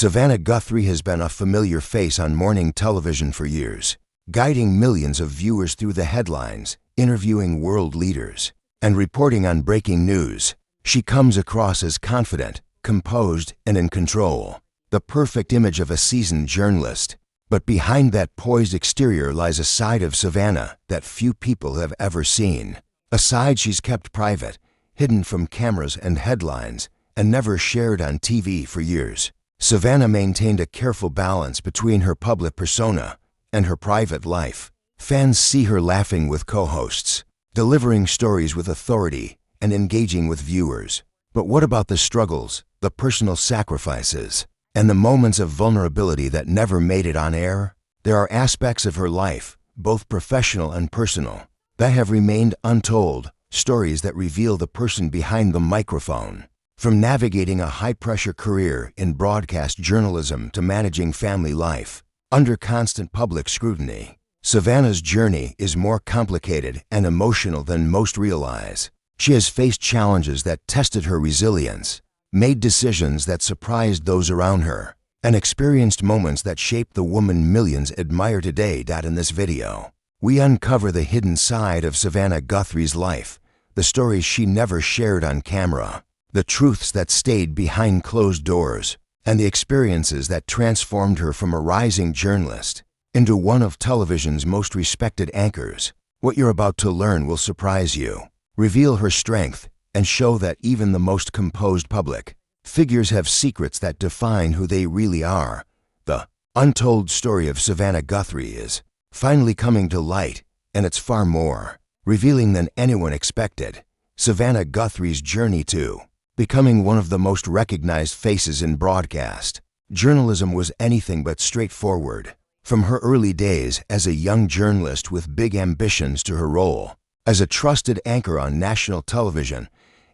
Savannah Guthrie has been a familiar face on morning television for years, guiding millions of viewers through the headlines, interviewing world leaders, and reporting on breaking news. She comes across as confident, composed, and in control, the perfect image of a seasoned journalist. But behind that poised exterior lies a side of Savannah that few people have ever seen, a side she's kept private, hidden from cameras and headlines, and never shared on TV for years. Savannah maintained a careful balance between her public persona and her private life. Fans see her laughing with co-hosts, delivering stories with authority, and engaging with viewers. But what about the struggles, the personal sacrifices, and the moments of vulnerability that never made it on air? There are aspects of her life, both professional and personal, that have remained untold, stories that reveal the person behind the microphone. From navigating a high-pressure career in broadcast journalism to managing family life under constant public scrutiny, Savannah's journey is more complicated and emotional than most realize. She has faced challenges that tested her resilience, made decisions that surprised those around her, and experienced moments that shaped the woman millions admire today. In this video, we uncover the hidden side of Savannah Guthrie's life, the stories she never shared on camera, the truths that stayed behind closed doors, and the experiences that transformed her from a rising journalist into one of television's most respected anchors. What you're about to learn will surprise you, reveal her strength, and show that even the most composed public figures have secrets that define who they really are. The untold story of Savannah Guthrie is finally coming to light, and it's far more revealing than anyone expected. Savannah Guthrie's journey to becoming one of the most recognized faces in broadcast journalism was anything but straightforward. From her early days as a young journalist with big ambitions to her role as a trusted anchor on national television,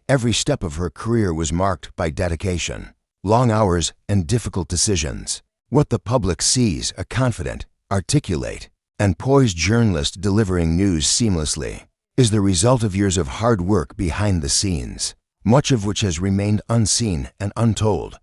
every step of her career was marked by dedication, long hours, and difficult decisions. What the public sees, a confident, articulate, and poised journalist delivering news seamlessly, is the result of years of hard work behind the scenes, much of which has remained unseen and untold.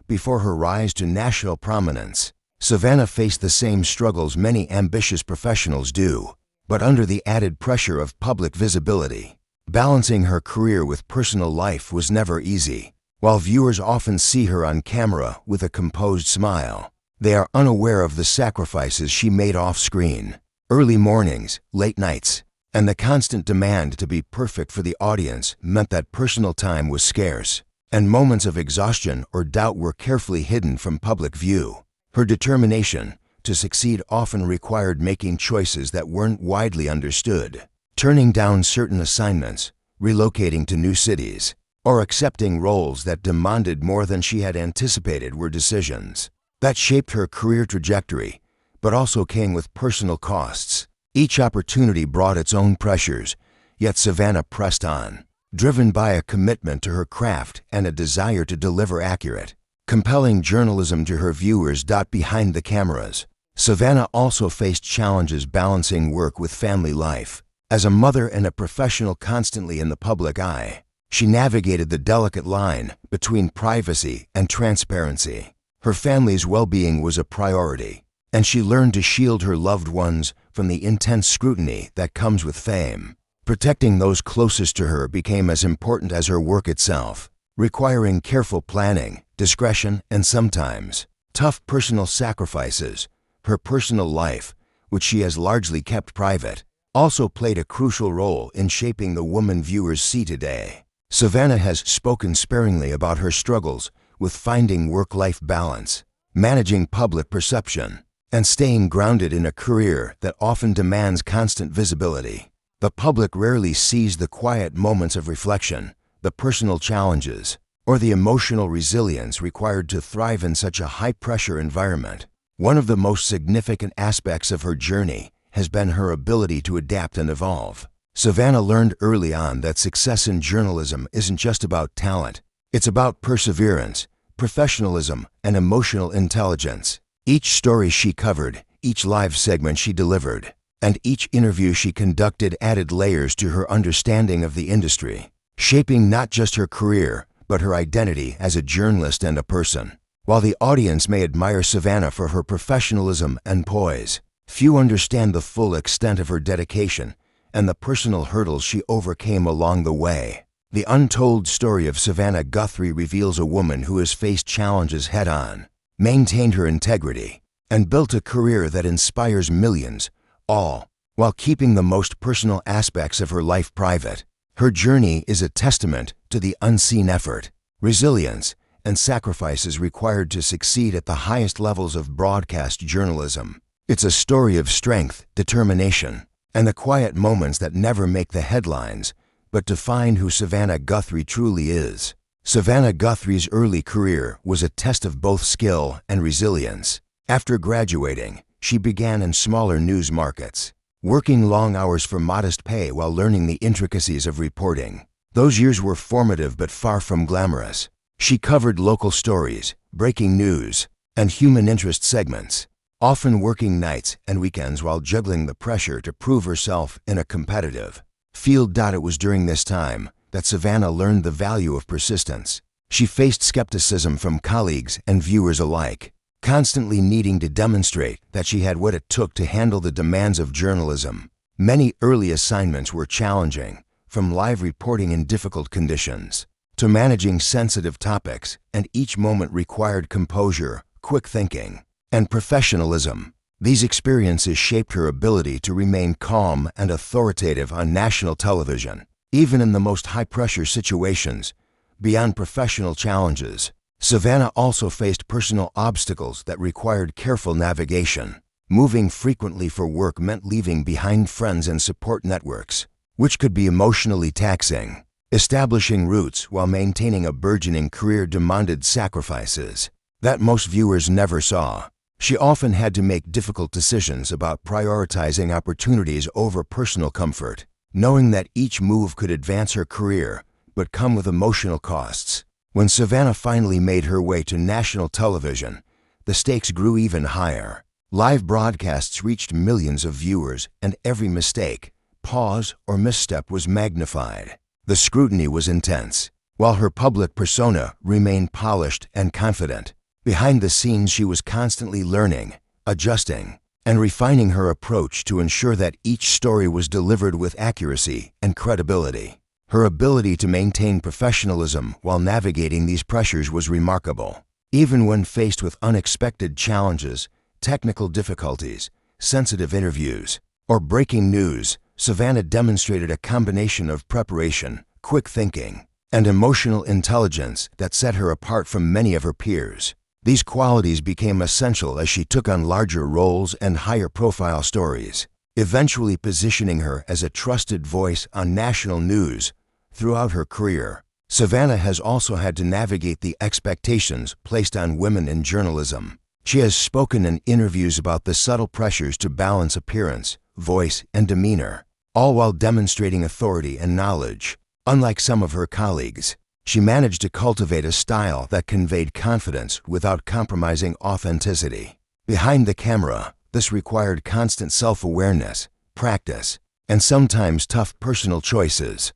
Before her rise to national prominence, Savannah faced the same struggles many ambitious professionals do, but under the added pressure of public visibility. Balancing her career with personal life was never easy. While viewers often see her on camera with a composed smile, they are unaware of the sacrifices she made off-screen. Early mornings, late nights, and the constant demand to be perfect for the audience meant that personal time was scarce, and moments of exhaustion or doubt were carefully hidden from public view. Her determination to succeed often required making choices that weren't widely understood, turning down certain assignments, relocating to new cities, or accepting roles that demanded more than she had anticipated. Were decisions that shaped her career trajectory, but also came with personal costs. Each opportunity brought its own pressures, yet Savannah pressed on, driven by a commitment to her craft and a desire to deliver accurate, compelling journalism to her viewers. Behind the cameras, Savannah also faced challenges balancing work with family life. As a mother and a professional constantly in the public eye, she navigated the delicate line between privacy and transparency. Her family's well-being was a priority, and she learned to shield her loved ones from the intense scrutiny that comes with fame. Protecting those closest to her became as important as her work itself, requiring careful planning, discretion, and sometimes tough personal sacrifices. Her personal life, which she has largely kept private, also played a crucial role in shaping the woman viewers see today. Savannah has spoken sparingly about her struggles with finding work-life balance, managing public perception, and staying grounded in a career that often demands constant visibility. The public rarely sees the quiet moments of reflection, the personal challenges, or the emotional resilience required to thrive in such a high-pressure environment. One of the most significant aspects of her journey has been her ability to adapt and evolve. Savannah learned early on that success in journalism isn't just about talent. It's about perseverance, professionalism, and emotional intelligence. Each story she covered, each live segment she delivered, and each interview she conducted added layers to her understanding of the industry, shaping not just her career, but her identity as a journalist and a person. While the audience may admire Savannah for her professionalism and poise, few understand the full extent of her dedication and the personal hurdles she overcame along the way. The untold story of Savannah Guthrie reveals a woman who has faced challenges head-on, maintained her integrity, and built a career that inspires millions, all while keeping the most personal aspects of her life private. Her journey is a testament to the unseen effort, resilience, and sacrifices required to succeed at the highest levels of broadcast journalism. It's a story of strength, determination, and the quiet moments that never make the headlines, but define who Savannah Guthrie truly is. Savannah Guthrie's early career was a test of both skill and resilience. After graduating, she began in smaller news markets, working long hours for modest pay while learning the intricacies of reporting. Those years were formative but far from glamorous. She covered local stories, breaking news, and human interest segments, often working nights and weekends while juggling the pressure to prove herself in a competitive field. It was during this time that Savannah learned the value of persistence. She faced skepticism from colleagues and viewers alike, constantly needing to demonstrate that she had what it took to handle the demands of journalism. Many early assignments were challenging, from live reporting in difficult conditions to managing sensitive topics, and each moment required composure, quick thinking, and professionalism. These experiences shaped her ability to remain calm and authoritative on national television, even in the most high-pressure situations. Beyond professional challenges, Savannah also faced personal obstacles that required careful navigation. Moving frequently for work meant leaving behind friends and support networks, which could be emotionally taxing. Establishing roots while maintaining a burgeoning career demanded sacrifices that most viewers never saw. She often had to make difficult decisions about prioritizing opportunities over personal comfort, knowing that each move could advance her career but come with emotional costs. When Savannah finally made her way to national television, the stakes grew even higher. Live broadcasts reached millions of viewers, and every mistake, pause, or misstep was magnified. The scrutiny was intense, while her public persona remained polished and confident. Behind the scenes, she was constantly learning, adjusting, and refining her approach to ensure that each story was delivered with accuracy and credibility. Her ability to maintain professionalism while navigating these pressures was remarkable. Even when faced with unexpected challenges, technical difficulties, sensitive interviews, or breaking news, Savannah demonstrated a combination of preparation, quick thinking, and emotional intelligence that set her apart from many of her peers. These qualities became essential as she took on larger roles and higher-profile stories, eventually positioning her as a trusted voice on national news. Throughout her career, Savannah has also had to navigate the expectations placed on women in journalism. She has spoken in interviews about the subtle pressures to balance appearance, voice, and demeanor, all while demonstrating authority and knowledge. Unlike some of her colleagues, she managed to cultivate a style that conveyed confidence without compromising authenticity. Behind the camera, this required constant self-awareness, practice, and sometimes tough personal choices.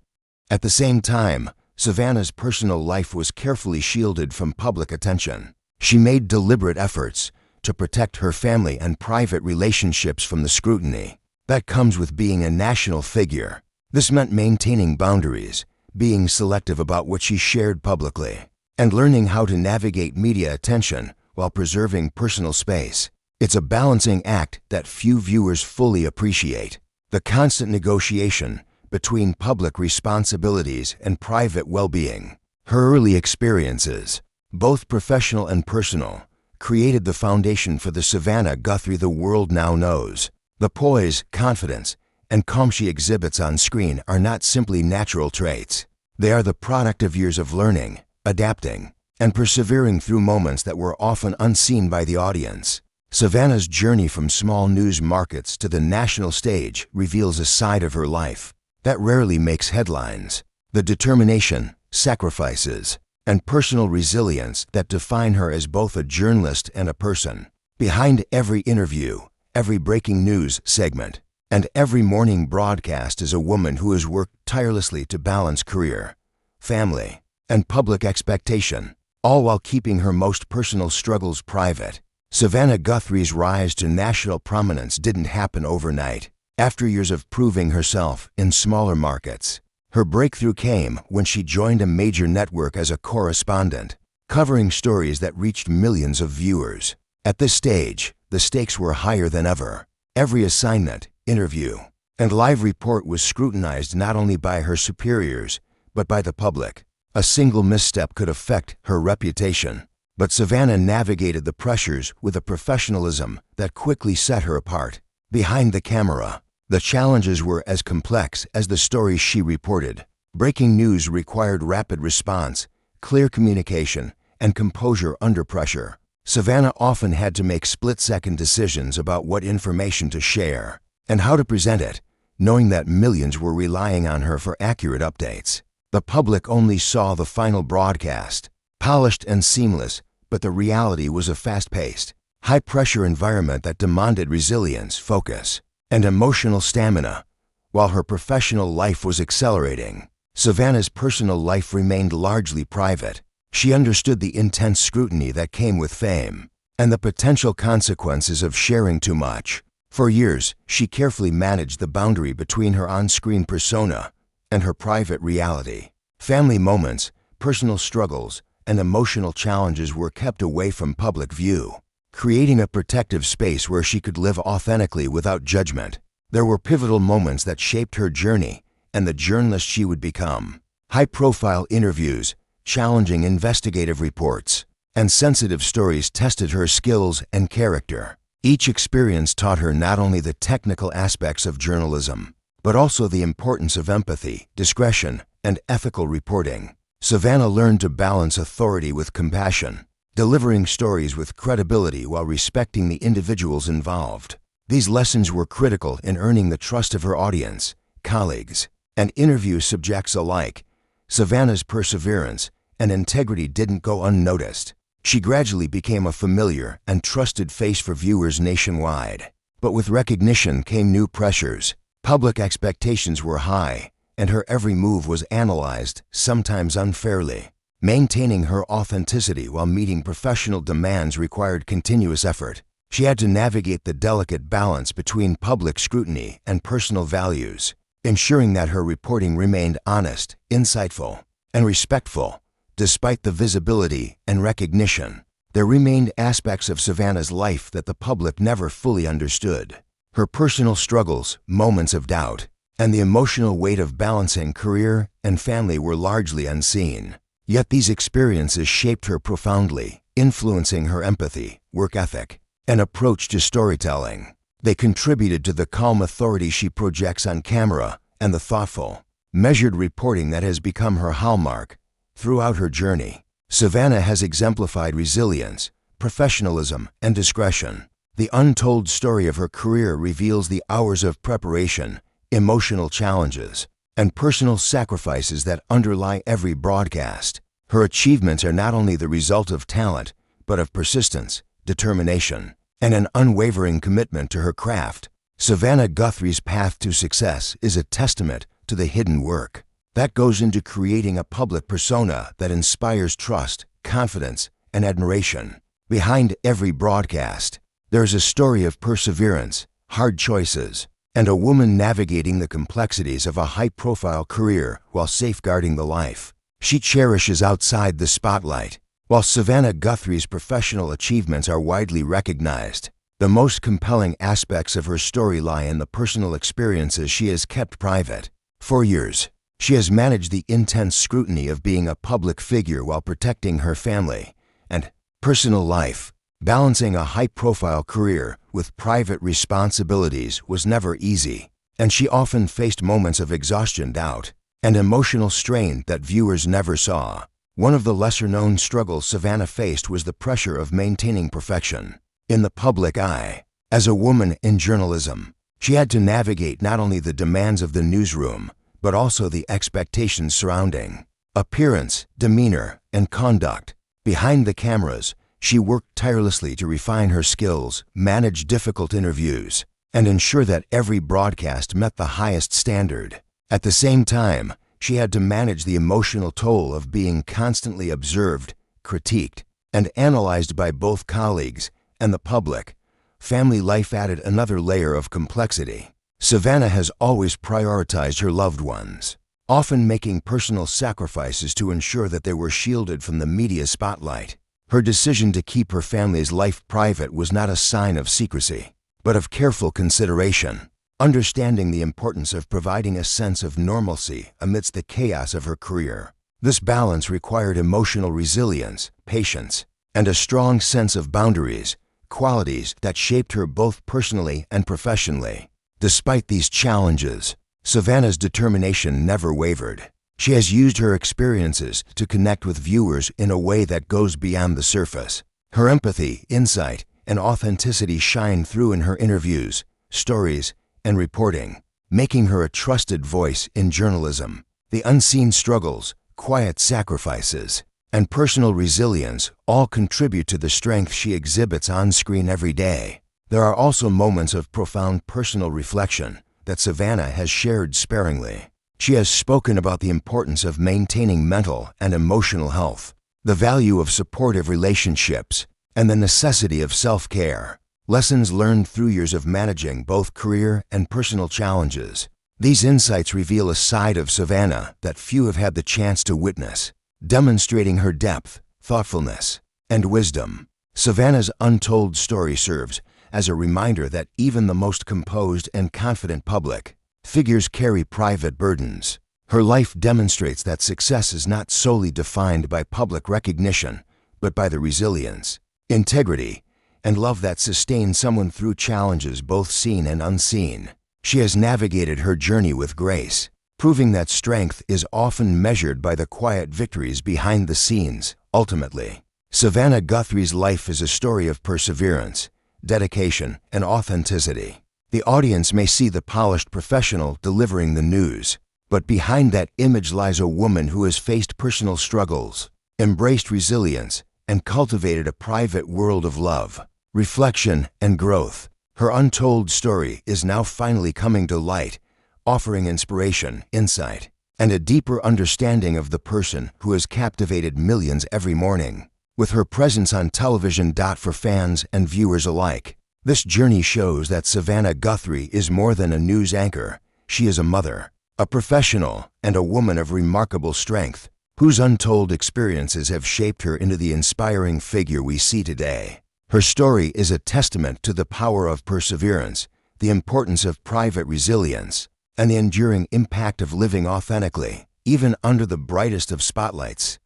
At the same time, Savannah's personal life was carefully shielded from public attention. She made deliberate efforts to protect her family and private relationships from the scrutiny that comes with being a national figure. This meant maintaining boundaries, being selective about what she shared publicly, and learning how to navigate media attention while preserving personal space. It's a balancing act that few viewers fully appreciate. The constant negotiation between public responsibilities and private well-being. Her early experiences, both professional and personal, created the foundation for the Savannah Guthrie the world now knows. The poise, confidence, and calm she exhibits on screen are not simply natural traits. They are the product of years of learning, adapting, and persevering through moments that were often unseen by the audience. Savannah's journey from small news markets to the national stage reveals a side of her life that rarely makes headlines. The determination, sacrifices, and personal resilience that define her as both a journalist and a person. Behind every interview, every breaking news segment, and every morning broadcast is a woman who has worked tirelessly to balance career, family, and public expectation, all while keeping her most personal struggles private. Savannah Guthrie's rise to national prominence didn't happen overnight. After years of proving herself in smaller markets, her breakthrough came when she joined a major network as a correspondent, covering stories that reached millions of viewers. At this stage, the stakes were higher than ever. Every assignment, interview, and live report was scrutinized not only by her superiors, but by the public. A single misstep could affect her reputation. But Savannah navigated the pressures with a professionalism that quickly set her apart. Behind the camera, the challenges were as complex as the stories she reported. Breaking news required rapid response, clear communication, and composure under pressure. Savannah often had to make split-second decisions about what information to share and how to present it, knowing that millions were relying on her for accurate updates. The public only saw the final broadcast, polished and seamless, but the reality was a fast-paced, high-pressure environment that demanded resilience, focus, and emotional stamina. While her professional life was accelerating, Savannah's personal life remained largely private. She understood the intense scrutiny that came with fame and the potential consequences of sharing too much. For years, she carefully managed the boundary between her on-screen persona and her private reality. Family moments, personal struggles, and emotional challenges were kept away from public view, creating a protective space where she could live authentically without judgment. There were pivotal moments that shaped her journey and the journalist she would become. High-profile interviews, challenging investigative reports, and sensitive stories tested her skills and character. Each experience taught her not only the technical aspects of journalism, but also the importance of empathy, discretion, and ethical reporting. Savannah learned to balance authority with compassion, delivering stories with credibility while respecting the individuals involved. These lessons were critical in earning the trust of her audience, colleagues, and interview subjects alike. Savannah's perseverance and integrity didn't go unnoticed. She gradually became a familiar and trusted face for viewers nationwide. But with recognition came new pressures. Public expectations were high, and her every move was analyzed, sometimes unfairly. Maintaining her authenticity while meeting professional demands required continuous effort. She had to navigate the delicate balance between public scrutiny and personal values, ensuring that her reporting remained honest, insightful, and respectful. Despite the visibility and recognition, there remained aspects of Savannah's life that the public never fully understood. Her personal struggles, moments of doubt, and the emotional weight of balancing career and family were largely unseen. Yet these experiences shaped her profoundly, influencing her empathy, work ethic, and approach to storytelling. They contributed to the calm authority she projects on camera and the thoughtful, measured reporting that has become her hallmark. Throughout her journey, Savannah has exemplified resilience, professionalism, and discretion. The untold story of her career reveals the hours of preparation, emotional challenges, and personal sacrifices that underlie every broadcast. Her achievements are not only the result of talent, but of persistence, determination, and an unwavering commitment to her craft. Savannah Guthrie's path to success is a testament to the hidden work that goes into creating a public persona that inspires trust, confidence, and admiration. Behind every broadcast, there's a story of perseverance, hard choices, and a woman navigating the complexities of a high-profile career while safeguarding the life she cherishes outside the spotlight. While Savannah Guthrie's professional achievements are widely recognized, the most compelling aspects of her story lie in the personal experiences she has kept private. For years, she has managed the intense scrutiny of being a public figure while protecting her family and personal life. Balancing a high-profile career with private responsibilities was never easy, and she often faced moments of exhaustion, doubt, and emotional strain that viewers never saw. One of the lesser-known struggles Savannah faced was the pressure of maintaining perfection in the public eye. As a woman in journalism, she had to navigate not only the demands of the newsroom, but also the expectations surrounding appearance, demeanor, and conduct. Behind the cameras, she worked tirelessly to refine her skills, manage difficult interviews, and ensure that every broadcast met the highest standard. At the same time, she had to manage the emotional toll of being constantly observed, critiqued and analyzed by both colleagues and the public, family life added another layer of complexity. Savannah has always prioritized her loved ones, often making personal sacrifices to ensure that they were shielded from the media spotlight. Her decision to keep her family's life private was not a sign of secrecy, but of careful consideration, understanding the importance of providing a sense of normalcy amidst the chaos of her career. This balance required emotional resilience, patience, and a strong sense of boundaries, qualities that shaped her both personally and professionally. Despite these challenges, Savannah's determination never wavered. She has used her experiences to connect with viewers in a way that goes beyond the surface. Her empathy, insight, and authenticity shine through in her interviews, stories, and reporting, making her a trusted voice in journalism. The unseen struggles, quiet sacrifices, and personal resilience all contribute to the strength she exhibits on screen every day. There are also moments of profound personal reflection that Savannah has shared sparingly. She has spoken about the importance of maintaining mental and emotional health, the value of supportive relationships, and the necessity of self-care, lessons learned through years of managing both career and personal challenges. These insights reveal a side of Savannah that few have had the chance to witness, demonstrating her depth, thoughtfulness, and wisdom. Savannah's untold story serves as a reminder that even the most composed and confident public figures carry private burdens. Her life demonstrates that success is not solely defined by public recognition, but by the resilience, integrity, and love that sustain someone through challenges both seen and unseen. She has navigated her journey with grace, proving that strength is often measured by the quiet victories behind the scenes. Ultimately, Savannah Guthrie's life is a story of perseverance, dedication, and authenticity. The audience may see the polished professional delivering the news, but behind that image lies a woman who has faced personal struggles, embraced resilience, and cultivated a private world of love, reflection, and growth. Her untold story is now finally coming to light, offering inspiration, insight, and a deeper understanding of the person who has captivated millions every morning. With her presence on television for fans and viewers alike, this journey shows that Savannah Guthrie is more than a news anchor. She is a mother, a professional, and a woman of remarkable strength, whose untold experiences have shaped her into the inspiring figure we see today. Her story is a testament to the power of perseverance, the importance of private resilience, and the enduring impact of living authentically, even under the brightest of spotlights.